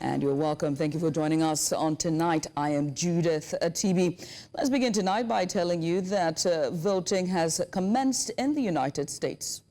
And you're welcome. Thank you for joining us on Tonight. I am Judith TB. Let's begin tonight by telling you that voting has commenced in the United States.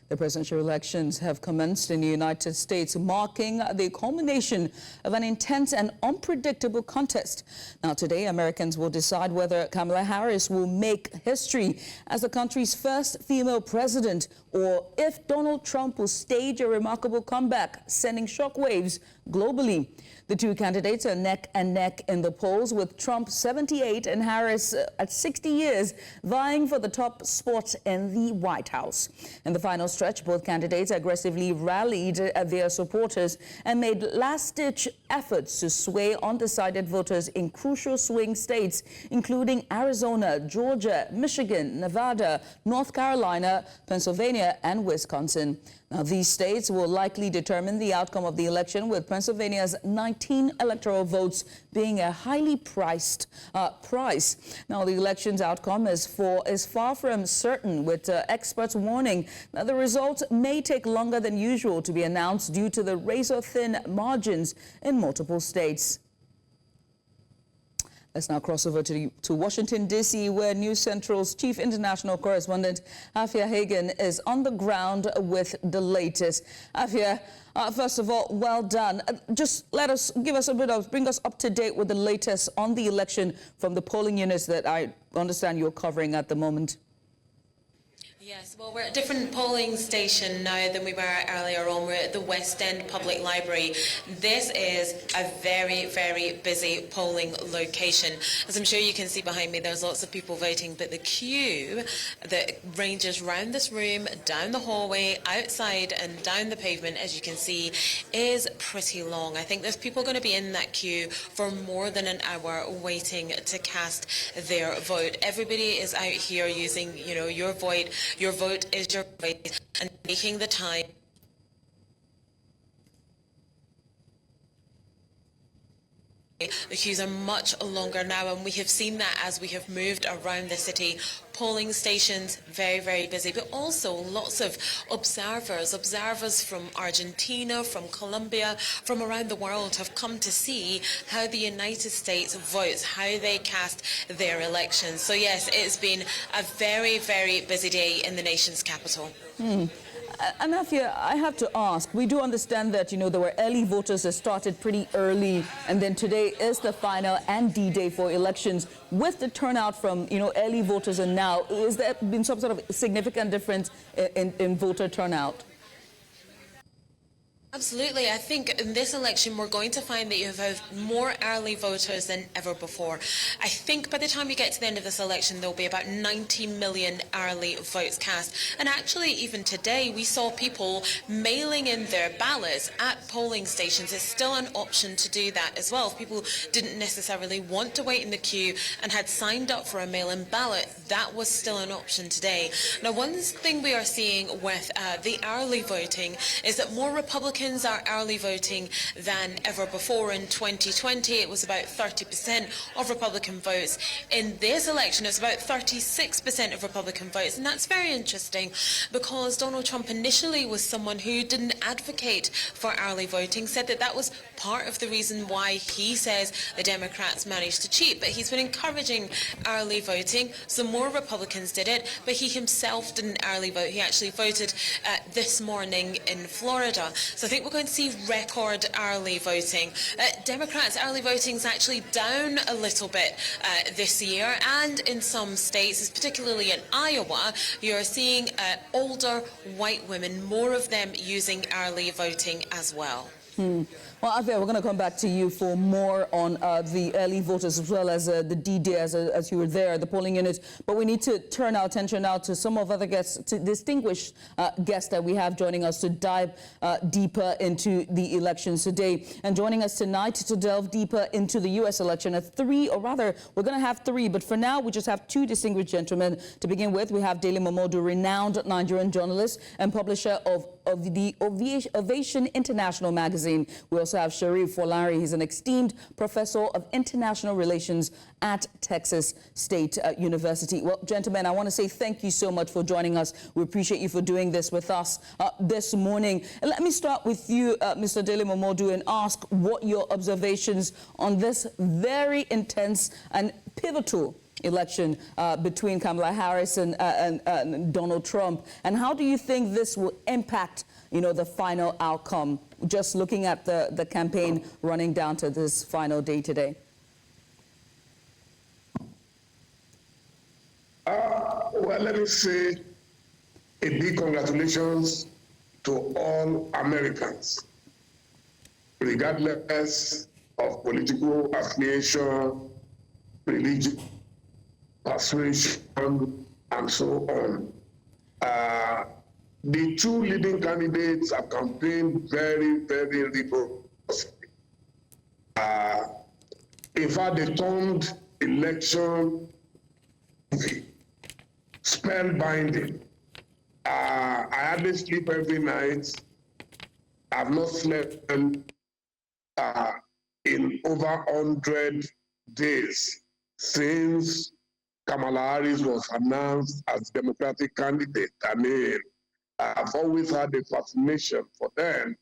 The presidential elections have commenced in the United States, marking the culmination of an intense and unpredictable contest. Now, today, Americans will decide whether Kamala Harris will make history as the country's first female president, or if Donald Trump will stage a remarkable comeback, sending shockwaves globally. The two candidates are neck and neck in the polls, with Trump 78 and Harris at 60 years vying for the top spot in the White House. In the final stretch, both candidates aggressively rallied their supporters and made last-ditch efforts to sway undecided voters in crucial swing states, including Arizona, Georgia, Michigan, Nevada, North Carolina, Pennsylvania, and Wisconsin. Now, these states will likely determine the outcome of the election, with Pennsylvania's 19 electoral votes being a highly priced prize. Now, the election's outcome is far from certain, with experts warning that the results may take longer than usual to be announced due to the razor-thin margins in multiple states. Let's now cross over to Washington, D.C., where News Central's chief international correspondent, Afia Hagen, is on the ground with the latest. Afia, first of all, well done. Just bring us up to date with the latest on the election from the polling units that I understand you're covering at the moment. Yes, well, we're at a different polling station now than we were earlier on. We're at the West End Public Library. This is a very, very busy polling location. As I'm sure you can see behind me, there's lots of people voting, but the queue that ranges round this room, down the hallway, outside and down the pavement, as you can see, is pretty long. I think there's people going to be in that queue for more than an hour waiting to cast their vote. Everybody is out here using, your vote. Your vote is your voice, and taking the time. The queues are much longer now, and we have seen that as we have moved around the city. Polling stations, very, very busy, but also lots of observers from Argentina, from Colombia, from around the world have come to see how the United States votes, how they cast their elections. So yes, it's been a very, very busy day in the nation's capital. Anafia, I have to ask, we do understand that, there were early voters that started pretty early, and then today is the final and D-Day for elections. With the turnout from, early voters and now, has there been some sort of significant difference in voter turnout? Absolutely. I think in this election we're going to find that you have more early voters than ever before. I think by the time you get to the end of this election there will be about 90 million early votes cast. And actually even today we saw people mailing in their ballots at polling stations. It's still an option to do that as well. If people didn't necessarily want to wait in the queue and had signed up for a mail-in ballot, that was still an option today. Now, one thing we are seeing with the early voting is that more Republicans are early voting than ever before. In 2020, it was about 30% of Republican votes. In this election, it's about 36% of Republican votes. And that's very interesting because Donald Trump initially was someone who didn't advocate for early voting, said that that was part of the reason why he says the Democrats managed to cheat. But he's been encouraging early voting. So more Republicans did it, but he himself didn't early vote. He actually voted this morning in Florida. So I think we're going to see record early voting. Democrats' early voting is actually down a little bit this year, and in some states, particularly in Iowa, you're seeing older white women, more of them using early voting as well. Well, Avia, we're going to come back to you for more on the early voters as well as the D-Day as you were there at the polling unit. But we need to turn our attention now to some of other guests, to distinguished guests that we have joining us to dive deeper into the elections today. And joining us tonight to delve deeper into the U.S. election are three, or rather, we're going to have three, but for now, we just have two distinguished gentlemen. To begin with, we have Dele Momodu, renowned Nigerian journalist and publisher of the Ovation International magazine. We also have Sharif Folari. He's an esteemed professor of international relations at Texas State University. Well, gentlemen, I want to say thank you so much for joining us. We appreciate you for doing this with us this morning. And let me start with you, Mr. Dele Momodu, and ask what your observations on this very intense and pivotal election between Kamala Harris and Donald Trump, and how do you think this will impact, the final outcome, just looking at the campaign running down to this final day today? Well, let me say a big congratulations to all Americans, regardless of political affiliation, religion, persuasion, and so on. The two leading candidates have campaigned very, very rigorously. In fact, they turned election spellbinding. I hardly sleep every night. I've not slept in over 100 days since Kamala Harris was announced as Democratic candidate. I mean, I've always had a fascination for them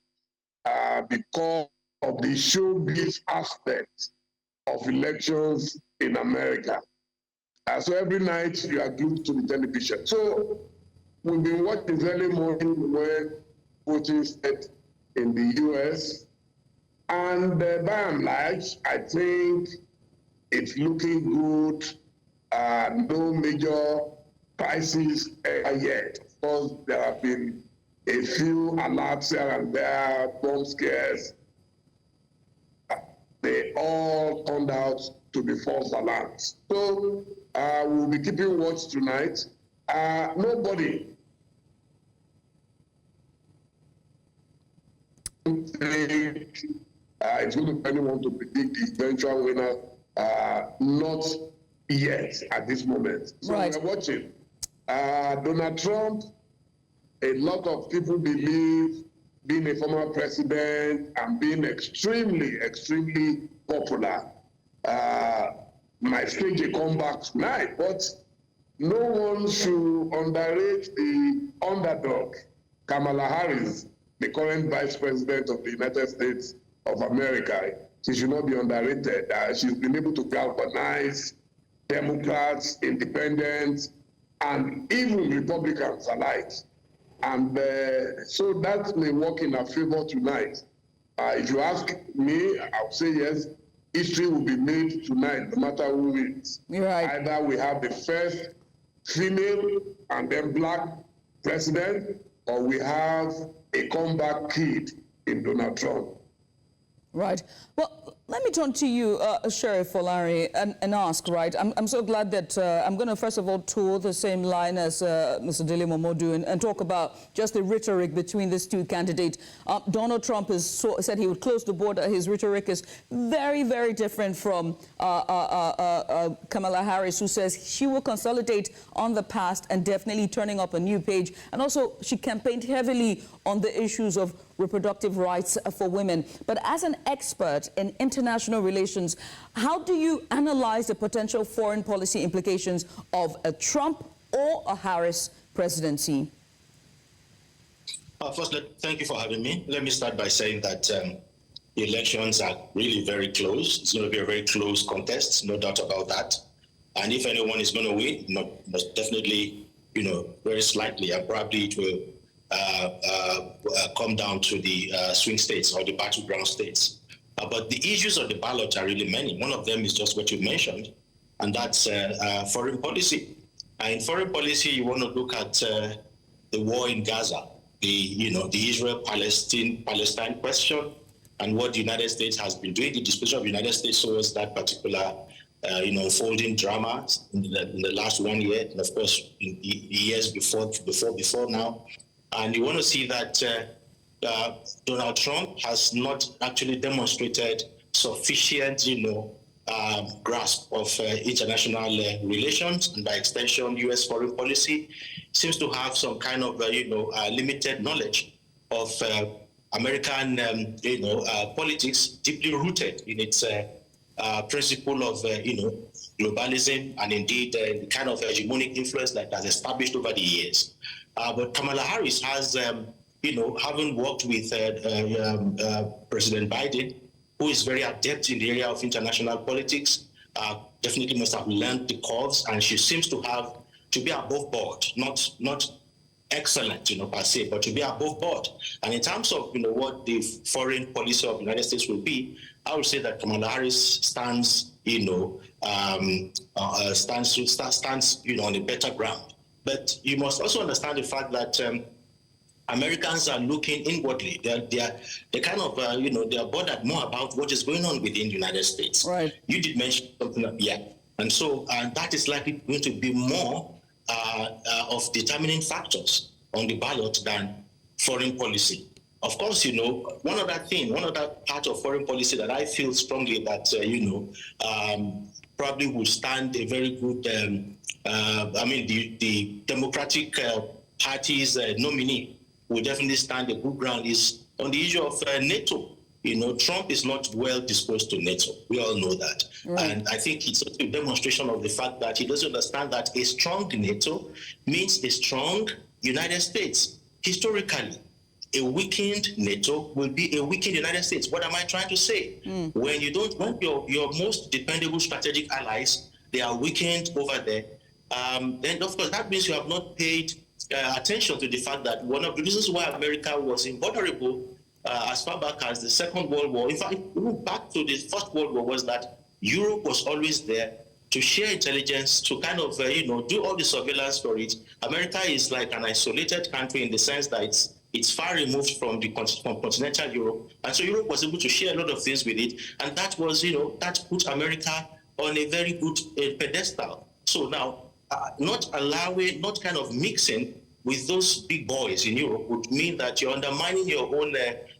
because of the showbiz aspect of elections in America. So every night you are glued to the television. So we've been watching early morning when voting started in the US. And by and large, I think it's looking good. No major crises yet. Of course, there have been a few alerts here and there, bomb scares. They all turned out to be false alarms. So we'll be keeping watch tonight. Nobody think it's going to be anyone to predict the eventual winner. Not yet at this moment. So right. We're watching. Donald Trump, a lot of people believe, being a former president and being extremely, extremely popular, might stage a comeback tonight. But no one should underrate the underdog, Kamala Harris, the current vice president of the United States of America. She should not be underrated. She's been able to galvanize Democrats, independents, and even Republicans alike. And so that may work in our favor tonight. If you ask me, I'll say yes. History will be made tonight, no matter who wins. You're right. Either we have the first female and then black president, or we have a comeback kid in Donald Trump. Right. Well, let me turn to you, Sheriff Folari, and ask, right, I'm so glad that I'm going to, first of all, tour the same line as Mr. Dele Momodu and talk about just the rhetoric between these two candidates. Donald Trump has said he would close the border. His rhetoric is very, very different from Kamala Harris, who says she will consolidate on the past and definitely turning up a new page. And also, she campaigned heavily on the issues of reproductive rights for women. But as an expert in international relations, how do you analyze the potential foreign policy implications of a Trump or a Harris presidency? First, thank you for having me. Let me start by saying that the elections are really very close. It's going to be a very close contest, no doubt about that. And if anyone is going to win, most definitely, very slightly, and probably it will come down to the swing states or the battleground states. But the issues of the ballot are really many. One of them is just what you mentioned, and that's foreign policy. In foreign policy, you want to look at the war in Gaza, the Israel-Palestine question, and what the United States has been doing, the disposition of the United States towards that particular unfolding drama in the last 1 year, and of course in the years before now. And you want to see that Donald Trump has not actually demonstrated sufficient, grasp of international relations, and by extension, U.S. foreign policy. Seems to have some kind of, limited knowledge of American, politics, deeply rooted in its principle of, globalism, and indeed the kind of hegemonic influence that has established over the years. But Kamala Harris has, having worked with President Biden, who is very adept in the area of international politics, definitely must have learned the curves, and she seems to be above board, not excellent, per se, but to be above board. And in terms of, what the foreign policy of the United States will be, I would say that Kamala Harris stands, on a better ground. But you must also understand the fact that Americans are looking inwardly. They're kind of, they're bothered more about what is going on within the United States. Right. You did mention something, and so that is likely going to be more of determining factors on the ballot than foreign policy. Of course, one other part of foreign policy that I feel strongly that, probably will stand a very good, the Democratic Party's nominee will definitely stand a good ground is on the issue of NATO. Trump is not well disposed to NATO. We all know that. Right. And I think it's a demonstration of the fact that he doesn't understand that a strong NATO means a strong United States. Historically, a weakened NATO will be a weakened United States. What am I trying to say? When you don't want your most dependable strategic allies, they are weakened over there, then of course that means you have not paid attention to the fact that one of the reasons why America was invulnerable as far back as the Second World War, in fact, back to the First World War, was that Europe was always there to share intelligence, to kind of, do all the surveillance for it. America is like an isolated country in the sense that it's far removed from continental Europe. And so Europe was able to share a lot of things with it. And that was, that put America on a very good pedestal. So now, not kind of mixing with those big boys in Europe would mean that you're undermining your own,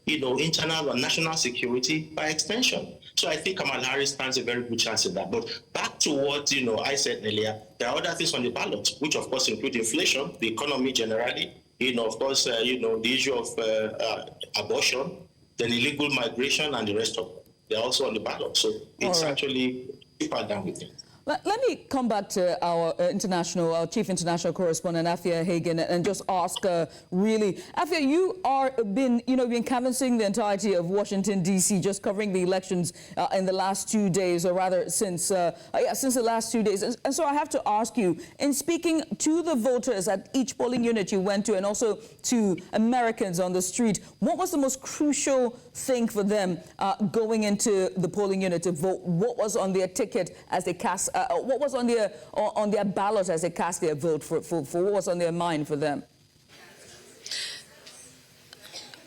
internal and national security by extension. So I think Kamala Harris stands a very good chance in that. But back to what, I said earlier, there are other things on the ballot, which of course include inflation, the economy generally, of course, the issue of abortion, then illegal migration and the rest of them. They're also on the ballot. So it's actually deeper than we think. Let me come back to our chief international correspondent, Afia Hagen, and just ask really, Afia, you been canvassing the entirety of Washington, D.C., just covering the elections in the last 2 days, or rather since the last 2 days. And so I have to ask you, in speaking to the voters at each polling unit you went to, and also to Americans on the street, what was the most crucial thing for them going into the polling unit to vote? What was on their ticket as they cast? What was on their ballot as they cast their vote for what was on their mind for them?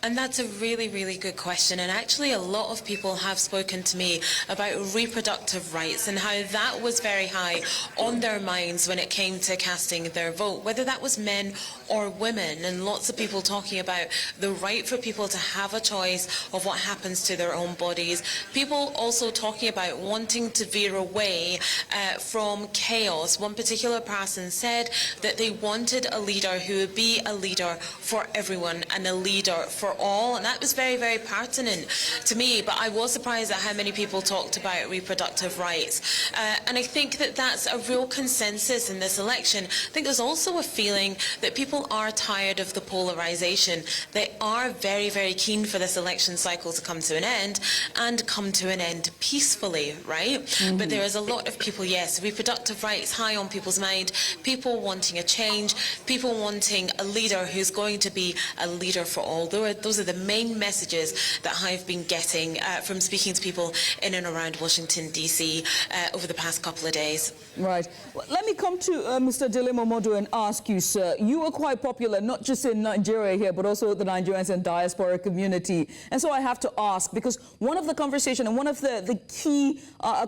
And that's a really, really good question. And actually, a lot of people have spoken to me about reproductive rights and how that was very high on their minds when it came to casting their vote, whether that was men or women. And lots of people talking about the right for people to have a choice of what happens to their own bodies. People also talking about wanting to veer away from chaos. One particular person said that they wanted a leader who would be a leader for everyone and a leader for all, and that was very, very pertinent to me. But I was surprised at how many people talked about reproductive rights, and I think that that's a real consensus in this election. I think there's also a feeling that people are tired of the polarization. They are very, very keen for this election cycle to come to an end, and come to an end peacefully, right? But there is a lot of people, yes, reproductive rights high on people's mind, people wanting a change, people wanting a leader who's going to be a leader for all. There are those are the main messages that I've been getting from speaking to people in and around Washington, D.C. Over the past couple of days. Right. Well, let me come to Mr. Dele Momodu and ask you, sir. You are quite popular, not just in Nigeria here, but also the Nigerians and diaspora community. And so I have to ask, because one of the conversation and one of the key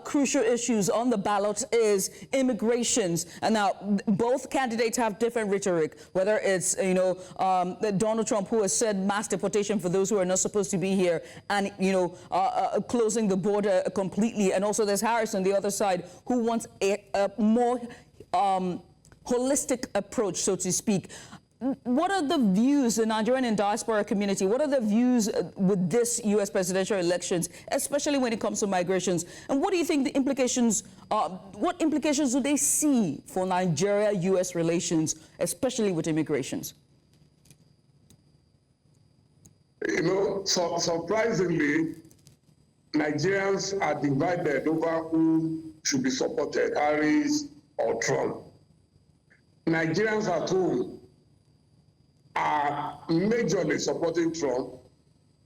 crucial issues on the ballot is immigrations. And now both candidates have different rhetoric, whether it's, Donald Trump, who has said mass deportation for those who are not supposed to be here, and, closing the border completely. And also there's Harris on the other side, who wants a more holistic approach, so to speak. What are the views, the Nigerian and diaspora community, what are the views with this U.S. presidential elections, especially when it comes to migrations? And what do you think the implications are? What implications do they see for Nigeria-U.S. relations, especially with immigrations? Surprisingly, Nigerians are divided over who should be supported, Harris or Trump. Nigerians at home are majorly supporting Trump,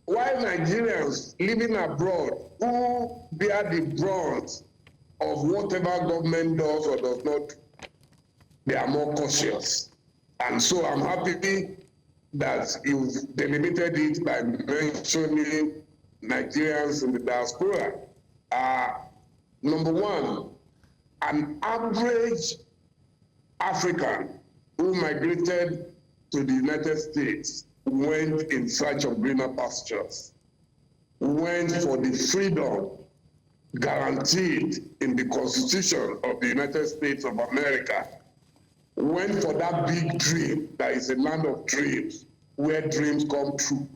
while Nigerians living abroad who bear the brunt of whatever government does or does not do, they are more cautious. And so I'm happy that you've delimited it by mentioning Nigerians in the diaspora. Number one, an average African who migrated to the United States went in search of greener pastures, went for the freedom guaranteed in the Constitution of the United States of America, went for that big dream that is a land of dreams, where dreams come true.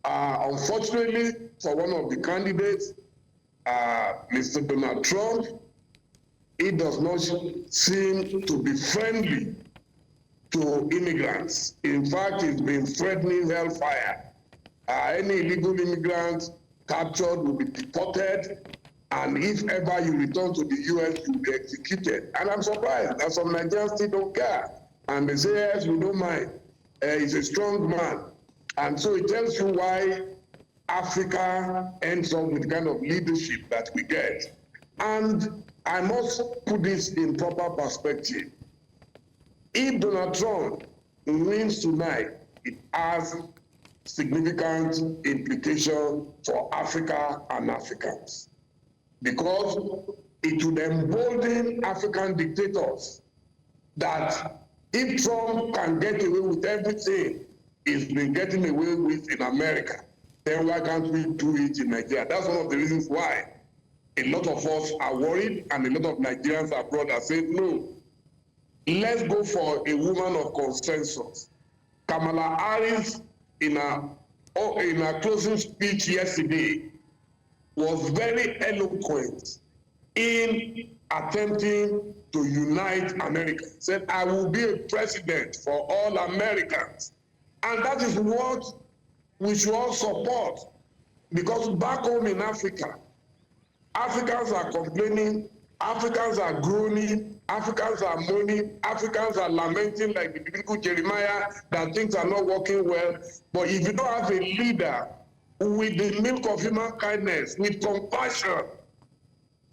Unfortunately, for one of the candidates, Mr. Donald Trump, he does not seem to be friendly to immigrants. In fact, he's been threatening hellfire. Any illegal immigrant captured will be deported, and if ever you return to the U.S., you'll be executed. And I'm surprised that some Nigerians still don't care. And they say, yes, we don't mind. He's a strong man. And so it tells you why Africa ends up with the kind of leadership that we get. And I must put this in proper perspective. If Donald Trump wins tonight, it has significant implications for Africa and Africans, because it would embolden African dictators that if Trump can get away with everything he's been getting away with in America, then why can't we do it in Nigeria? That's one of the reasons why a lot of us are worried, and a lot of Nigerians abroad are saying, no, let's go for a woman of consensus. Kamala Harris, in her closing speech yesterday, was very eloquent in attempting to unite America. Said, I will be a president for all Americans. And that is what we should all support. Because back home in Africa, Africans are complaining, Africans are groaning, Africans are mourning, Africans are lamenting like the biblical Jeremiah that things are not working well. But if you don't have a leader with the milk of human kindness, with compassion,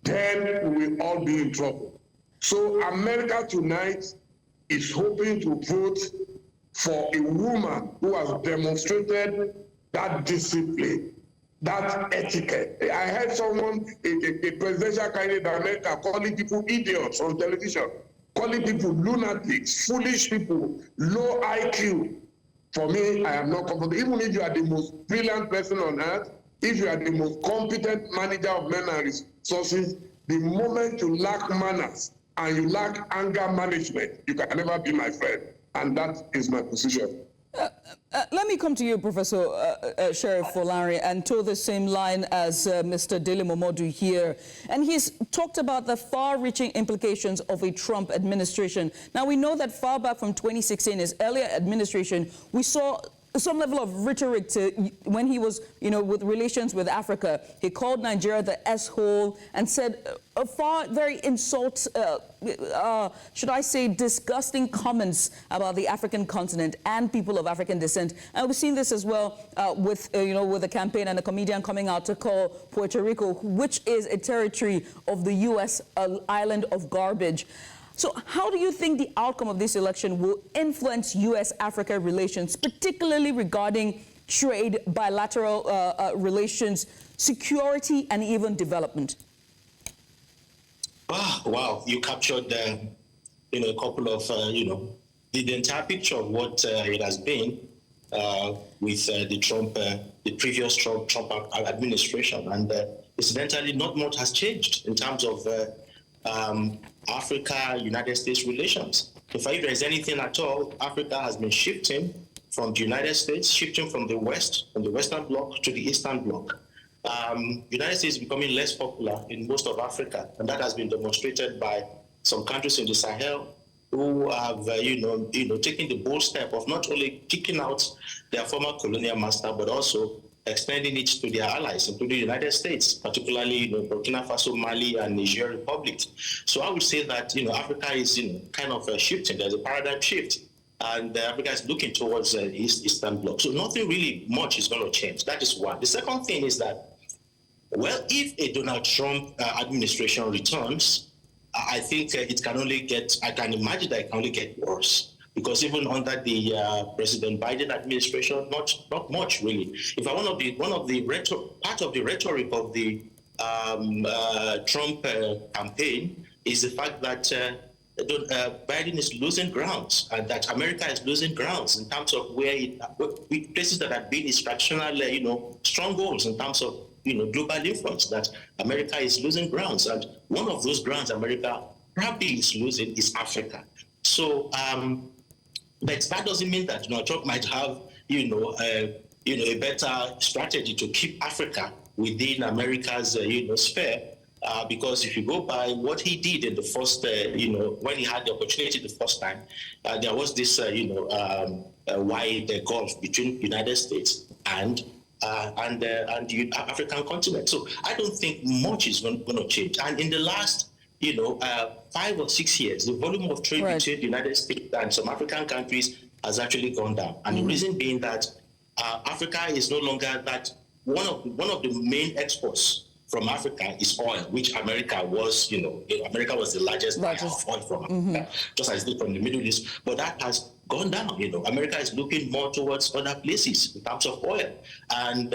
then we will all be in trouble. So America tonight is hoping to vote for a woman who has demonstrated that discipline, that etiquette. I heard someone, a presidential candidate in America, calling people idiots on television, calling people lunatics, foolish people, low IQ. For me, I am not comfortable. Even if you are the most brilliant person on earth, if you are the most competent manager of men and resources, the moment you lack manners and you lack anger management, you can never be my friend. And that is my position. Let me come to you, Professor Sheriff Folari, and to the same line as Mr. Dele Momodu here. And he's talked about the far-reaching implications of a Trump administration. Now, we know that far back from 2016, his earlier administration, we saw some level of rhetoric to when he was, with relations with Africa. He called Nigeria the S-hole and said very should I say, disgusting comments about the African continent and people of African descent. And we've seen this as well with the campaign and a comedian coming out to call Puerto Rico, which is a territory of the U.S., island of garbage. So how do you think the outcome of this election will influence U.S.-Africa relations, particularly regarding trade, bilateral relations, security, and even development? Wow, you captured, a couple of, the entire picture of what it has been with the previous Trump administration. And incidentally, not much has changed in terms of Africa-United States relations. In fact, if there's anything at all, Africa has been shifting from the United States, shifting from the West, from the Western Bloc to the Eastern Bloc. United States is becoming less popular in most of Africa, and that has been demonstrated by some countries in the Sahel who have, taken the bold step of not only kicking out their former colonial master, but also extending it to their allies, including the United States, particularly Burkina Faso, Mali, and Niger Republic. So I would say that Africa is kind of shifting. There's a paradigm shift, and Africa is looking towards the Eastern Bloc. So nothing really much is going to change. That is one. The second thing is that, well, if a Donald Trump administration returns, I think I can imagine that it can only get worse. Because even under the President Biden administration, not much really. In fact, part of the rhetoric of the Trump campaign is the fact that Biden is losing grounds, and that America is losing grounds in terms of places that have been its traditional, strongholds in terms of global influence. That America is losing grounds, and one of those grounds America probably is losing is Africa. So. But that doesn't mean that Donald Trump might have, a better strategy to keep Africa within America's, sphere. Because if you go by what he did in the first, when he had the opportunity the first time, there was this, wide gulf between the United States and the African continent. So I don't think much is going to change. And in the last 5 or 6 years, the volume of trade between the United States and some African countries has actually gone down. And the reason being that Africa is no longer that one of the main exports from Africa is oil, which America was, America was the largest buyer of oil from Africa, just as it did from the Middle East. But that has gone down. America is looking more towards other places in terms of oil. And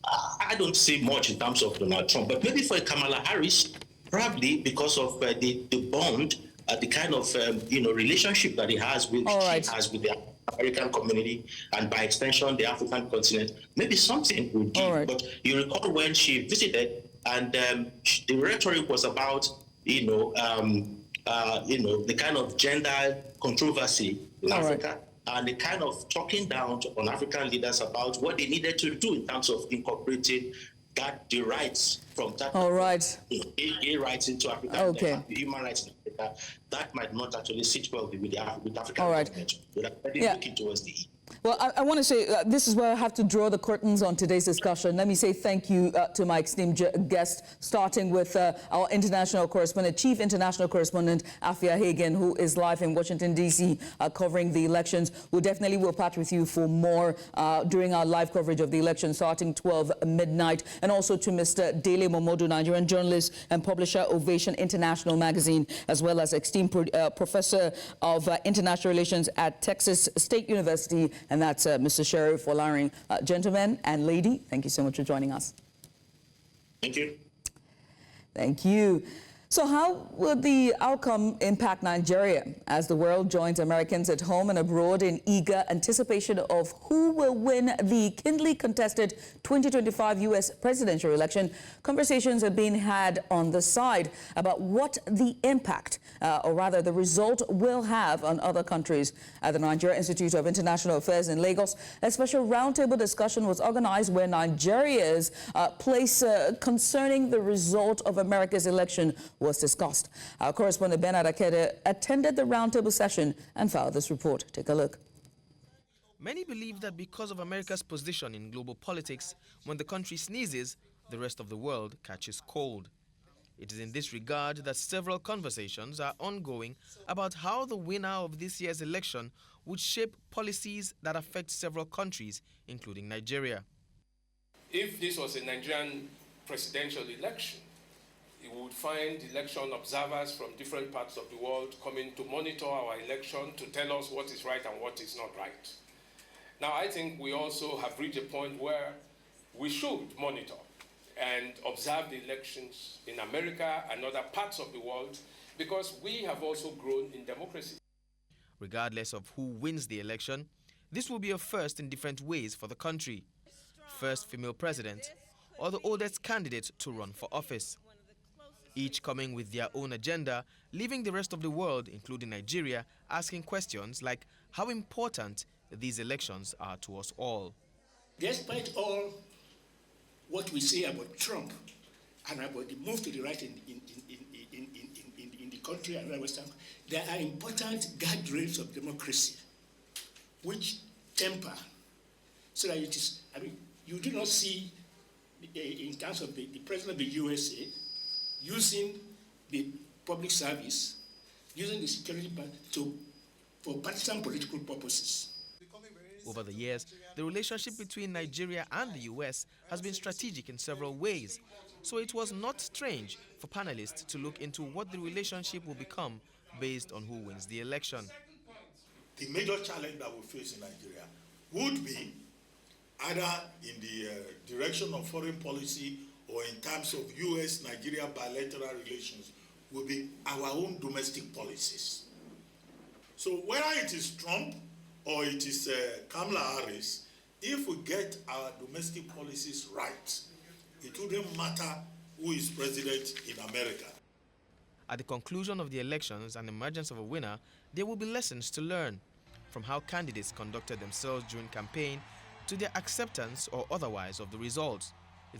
I don't see much in terms of Donald Trump, but maybe for Kamala Harris, probably because of the bond, the kind of relationship that she has with the American community, and by extension the African continent, maybe something will give. But you recall when she visited, and the rhetoric was about the kind of gender controversy in Africa, and the kind of talking down on African leaders about what they needed to do in terms of incorporating the rights from that, gay rights into Africa, the human rights in Africa, that might not actually sit well with African government. But looking towards the Well, I want to say this is where I have to draw the curtains on today's discussion. Let me say thank you to my esteemed guest, starting with our international correspondent, Chief International Correspondent Afia Hagen, who is live in Washington, D.C., covering the elections. We definitely will patch with you for more during our live coverage of the election, starting 12 midnight. And also to Mr. Dele Momodu, Nigerian journalist and publisher, Ovation International magazine, as well as esteemed professor of international relations at Texas State University. And that's Mr. Sheriff Olarin. Gentlemen and lady, thank you so much for joining us. Thank you. Thank you. So how will the outcome impact Nigeria as the world joins Americans at home and abroad in eager anticipation of who will win the keenly contested 2025 U.S. presidential election? Conversations are being had on the side about what the impact, or rather the result, will have on other countries. At the Nigeria Institute of International Affairs in Lagos, a special roundtable discussion was organized where Nigeria's place concerning the result of America's election was discussed. Our correspondent Bernard Akede attended the roundtable session and filed this report. Take a look. Many believe that because of America's position in global politics, when the country sneezes, the rest of the world catches cold. It is in this regard that several conversations are ongoing about how the winner of this year's election would shape policies that affect several countries, including Nigeria. If this was a Nigerian presidential election, you would find election observers from different parts of the world coming to monitor our election to tell us what is right and what is not right. Now, I think we also have reached a point where we should monitor and observe the elections in America and other parts of the world, because we have also grown in democracy. Regardless of who wins the election, this will be a first in different ways for the country. First female president, or the oldest candidate to run for office. Each coming with their own agenda, leaving the rest of the world, including Nigeria, asking questions like how important these elections are to us all. Despite all what we say about Trump and about the move to the right in the country and Western, there are important guardrails of democracy which temper so that it is, you do not see, in terms of the president of the USA, using the public service, using the security for partisan political purposes. Over the years, the relationship between Nigeria and the US has been strategic in several ways, so it was not strange for panelists to look into what the relationship will become based on who wins the election. The major challenge that we face in Nigeria would be either in the direction of foreign policy or in terms of US-Nigeria bilateral relations will be our own domestic policies. So whether it is Trump or it is Kamala Harris, if we get our domestic policies right, it wouldn't matter who is president in America. At the conclusion of the elections and emergence of a winner, there will be lessons to learn, from how candidates conducted themselves during campaign to their acceptance or otherwise of the results.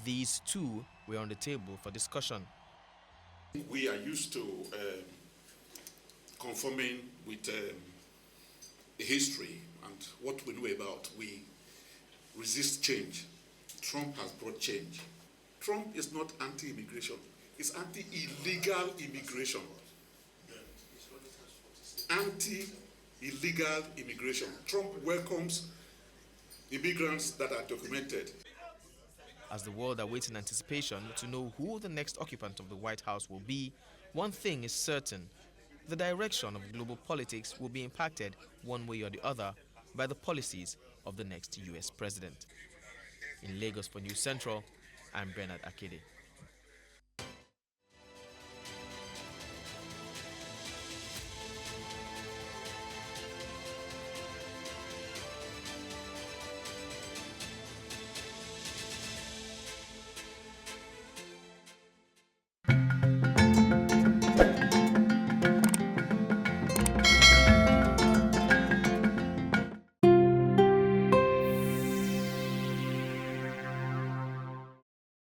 These too were on the table for discussion. We are used to conforming with history and what we know about. We resist change. Trump has brought change. Trump is not anti-immigration. He's anti-illegal immigration. Anti-illegal immigration. Trump welcomes immigrants that are documented. As the world awaits in anticipation to know who the next occupant of the White House will be, one thing is certain: the direction of global politics will be impacted one way or the other by the policies of the next US president. In Lagos for News Central, I'm Bernard Akede.